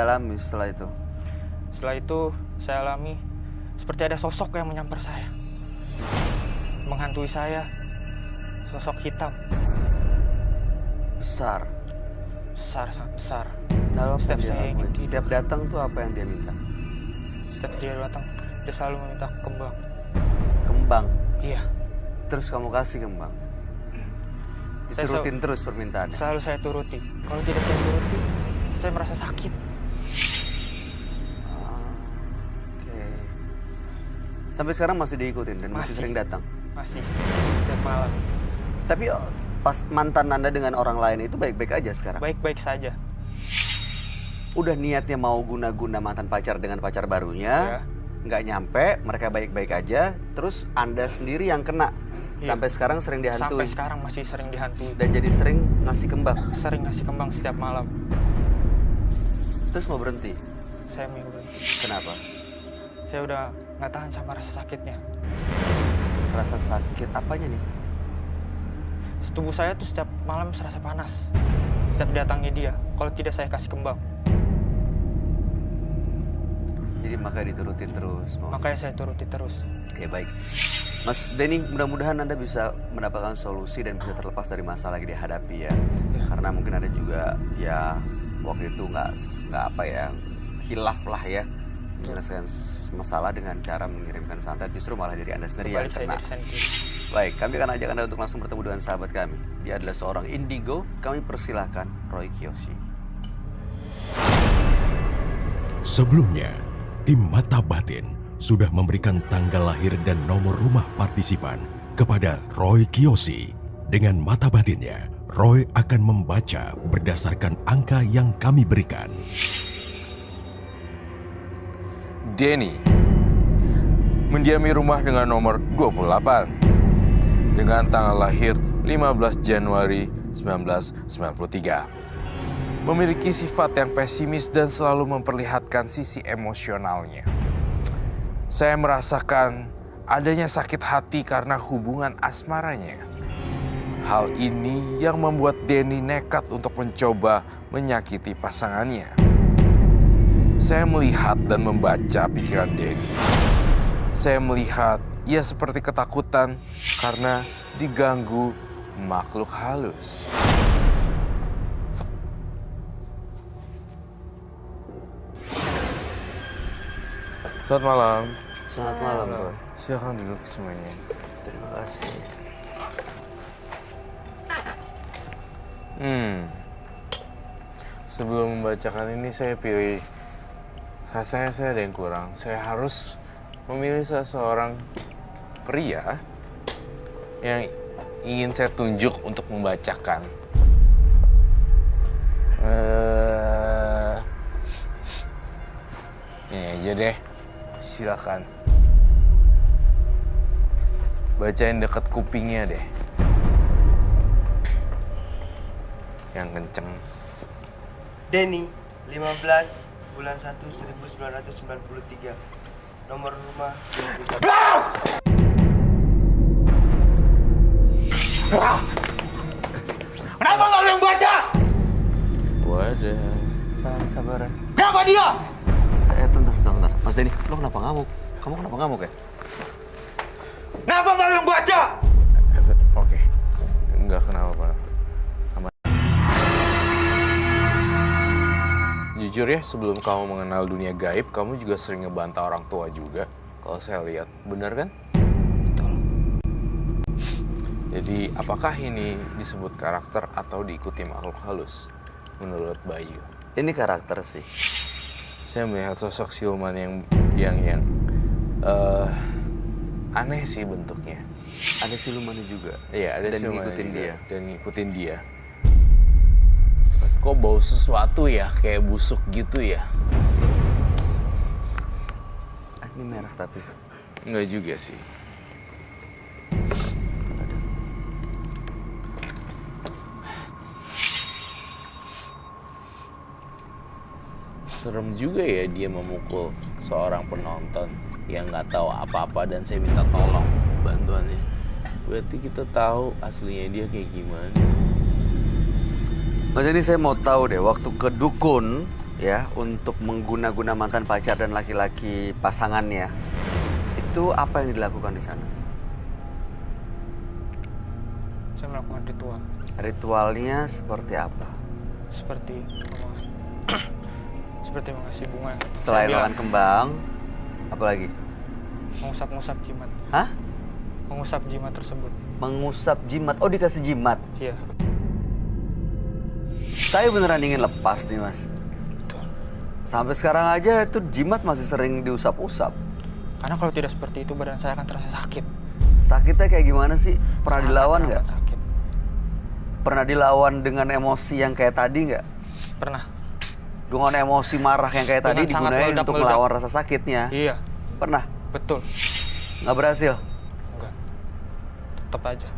Anda alami setelah itu? Setelah itu saya alami seperti ada sosok yang menyamper saya. Menghantui saya. Sosok hitam. Besar. Besar, sangat besar. Lalu apa Setiap yang dia saya ingin lakuin? tidur. Setiap datang tuh apa yang dia minta? Setiap dia datang, dia selalu meminta kembang. Kembang. Iya. Terus kamu kasih kembang. Diturutin terus permintaannya. Selalu saya turuti. Kalau tidak saya turuti, saya merasa sakit. Oke. Sampai sekarang masih diikutin dan masih sering datang? Masih, setiap malam. Tapi pas mantan Anda dengan orang lain itu baik-baik aja sekarang? Baik-baik saja. Udah niatnya mau guna-guna mantan pacar dengan pacar barunya, nggak nyampe, mereka baik-baik aja, terus Anda sendiri yang kena. Sampai sekarang sering dihantui. Sampai sekarang masih sering dihantui. Dan jadi sering ngasih kembang? Sering ngasih kembang setiap malam. Terus mau berhenti? Saya mau berhenti. Kenapa? Saya udah nggak tahan sama rasa sakitnya. Rasa sakit apanya nih? Tubuh saya tuh setiap malam serasa panas. Setiap datangnya dia, kalau tidak saya kasih kembang. Jadi makanya diturutin terus? Makanya saya turuti terus. Oke, baik. Mas Denny, mudah-mudahan Anda bisa mendapatkan solusi dan bisa terlepas dari masalah yang dihadapi ya. Karena mungkin ada juga ya waktu itu nggak apa ya, hilaf lah ya. Menyelesaikan masalah dengan cara mengirimkan santet, justru malah dari Anda sendiri yang kena. Baik, kami akan ajak Anda untuk langsung bertemu dengan sahabat kami. Dia adalah seorang indigo, kami persilahkan Roy Kiyoshi. Sebelumnya, tim Mata Batin sudah memberikan tanggal lahir dan nomor rumah partisipan kepada Roy Kiyoshi. Dengan mata batinnya, Roy akan membaca berdasarkan angka yang kami berikan. Denny mendiami rumah dengan nomor 28 dengan tanggal lahir 15 Januari 1993. Memiliki sifat yang pesimis dan selalu memperlihatkan sisi emosionalnya. Saya merasakan adanya sakit hati karena hubungan asmaranya. Hal ini yang membuat Denny nekat untuk mencoba menyakiti pasangannya. Saya melihat dan membaca pikiran Denny. Saya melihat ia seperti ketakutan karena diganggu makhluk halus. Selamat malam. Selamat malam, Roy. Silakan duduk semuanya. Terima kasih. Sebelum membacakan ini saya pilih, rasanya saya ada yang kurang. Saya harus memilih seseorang pria yang ingin saya tunjuk untuk membacakan. Ini aja deh, silakan. Bacain deket kupingnya deh. Yang kenceng. Denny, 15 bulan 1 1993. Nomor rumah 21. Kenapa nggak yang baca? Wadah. Tahan sabar ya. Kenapa dia? Bentar. Mas Denny, lo kenapa ngamuk? Kamu kenapa ngamuk ya? Kenapa nggak yang baca? Oke. Enggak kenapa. Jujur ya, sebelum kamu mengenal dunia gaib, kamu juga sering ngebantah orang tua juga. Kalau saya lihat, benar kan? Betul. Jadi, apakah ini disebut karakter atau diikuti makhluk halus? Menurut Bayu. Ini karakter sih. Saya melihat sosok siluman yang aneh sih bentuknya. Ada silumannya juga. Iya, ada dan siluman ngikutin juga. dia. Dan ngikutin dia. Kok bau sesuatu ya, kayak busuk gitu ya? Ini merah tapi. Enggak juga sih. Serem juga ya dia memukul seorang penonton yang nggak tahu apa-apa dan saya minta tolong bantuannya. Berarti kita tahu aslinya dia kayak gimana. Mas, ini saya mau tahu deh, waktu ke dukun ya untuk mengguna-guna mantan pacar dan laki-laki pasangannya, itu apa yang dilakukan di sana? Saya melakukan ritual. Ritualnya seperti apa? Seperti seperti mengasih bunga. Selain Saya makan kembang, apa lagi? mengusap-ngusap jimat. Hah? Mengusap jimat tersebut. Mengusap jimat. Oh, dikasih jimat. Iya, Tapi beneran ingin lepas nih, Mas. betul. Sampai sekarang aja itu jimat masih sering diusap-usap. Karena kalau tidak seperti itu badan saya akan terasa sakit. Sakitnya kayak gimana sih? Pernah Sangat dilawan amat nggak? Sakit. Pernah dilawan dengan emosi yang kayak tadi nggak? Pernah. Dengan emosi marah yang kayak tadi Dengan sangat digunain untuk meledak-meledak. melawan rasa sakitnya. Iya, Pernah? betul. Nggak berhasil? Enggak. Tetap aja.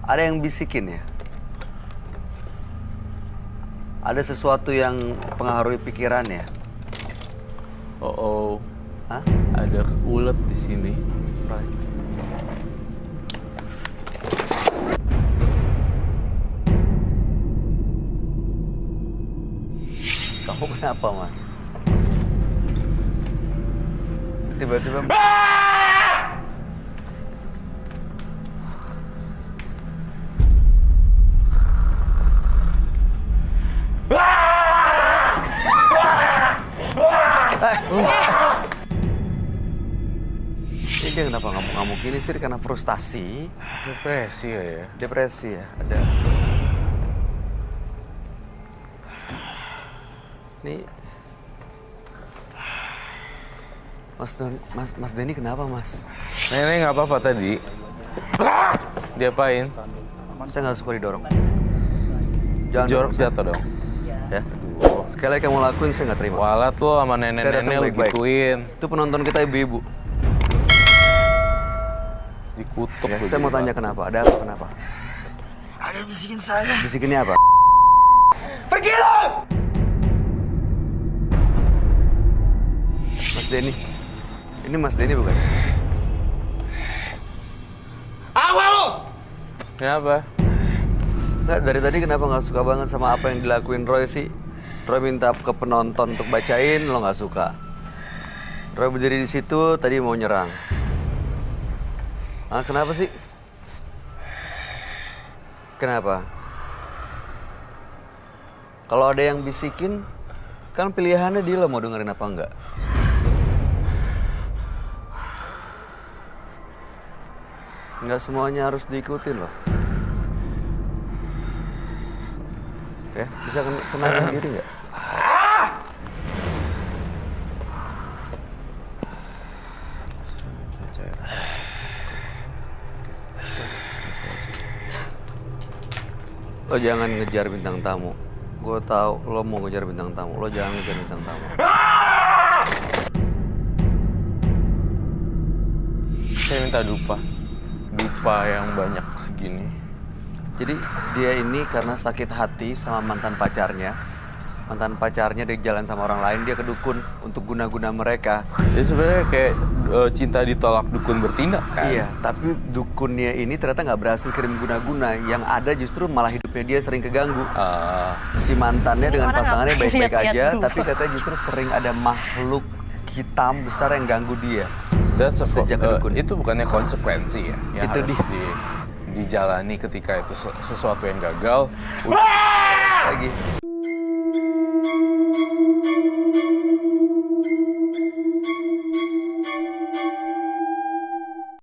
Ada yang bisikin ya? Ada sesuatu yang pengaruhi pikiran ya? Oh, Hah? ada ulet di sini. Roy. Kamu kenapa, Mas? Tiba-tiba ini dia kenapa ngamuk-ngamuk gini sih? Karena frustasi, Depresi ya. depresi ya, ada. Nih, Mas Denny kenapa, Mas? Nenek nggak apa-apa tadi. Diapain? Saya nggak suka didorong. Jangan Jorok dorong saya. jatuh dong. Ya. Aduh. Sekali lagi kamu lakuin, saya nggak terima. Walat lo sama Saya datang nenek-nenek lo baik-baik. gituin. Itu penonton kita ibu-ibu. Dikutuk Ya, lo saya mau jadi tanya batu. kenapa? Ada apa? Kenapa? Ada yang bisikin saya. Bisikinnya apa? Pergi lo! Mas Denny. Ini Mas Denny bukan? Apa lo? Kenapa? Nggak, dari tadi kenapa nggak suka banget sama apa yang dilakuin Roy sih? Roy minta ke penonton untuk bacain, lo nggak suka. Roy berdiri di situ, tadi mau nyerang. Ah, kenapa sih? Kenapa? Kalau ada yang bisikin, kan pilihannya dia lo mau dengerin apa enggak. Nggak semuanya harus diikutin loh. Ya, bisa kenalin diri nggak? Lo jangan ngejar bintang tamu. Gue tahu lo mau ngejar bintang tamu. Lo jangan ngejar bintang tamu. Saya minta dupa. Dupa yang banyak segini. Jadi dia ini karena sakit hati sama mantan pacarnya. Mantan pacarnya dia jalan sama orang lain, dia ke dukun untuk guna-guna mereka. Jadi sebenarnya kayak cinta ditolak dukun bertindak kan? Iya, tapi dukunnya ini ternyata nggak berhasil kirim guna-guna. Yang ada justru malah hidupnya dia sering keganggu. Si mantannya dengan orang pasangannya ngapain baik-baik lihat-lihat aja, dulu? tapi katanya justru sering ada makhluk hitam besar yang ganggu dia. Sejak Sejak kedukun. itu bukannya konsekuensi ya yang Itu harus dijalani ketika itu sesuatu yang gagal. Lagi.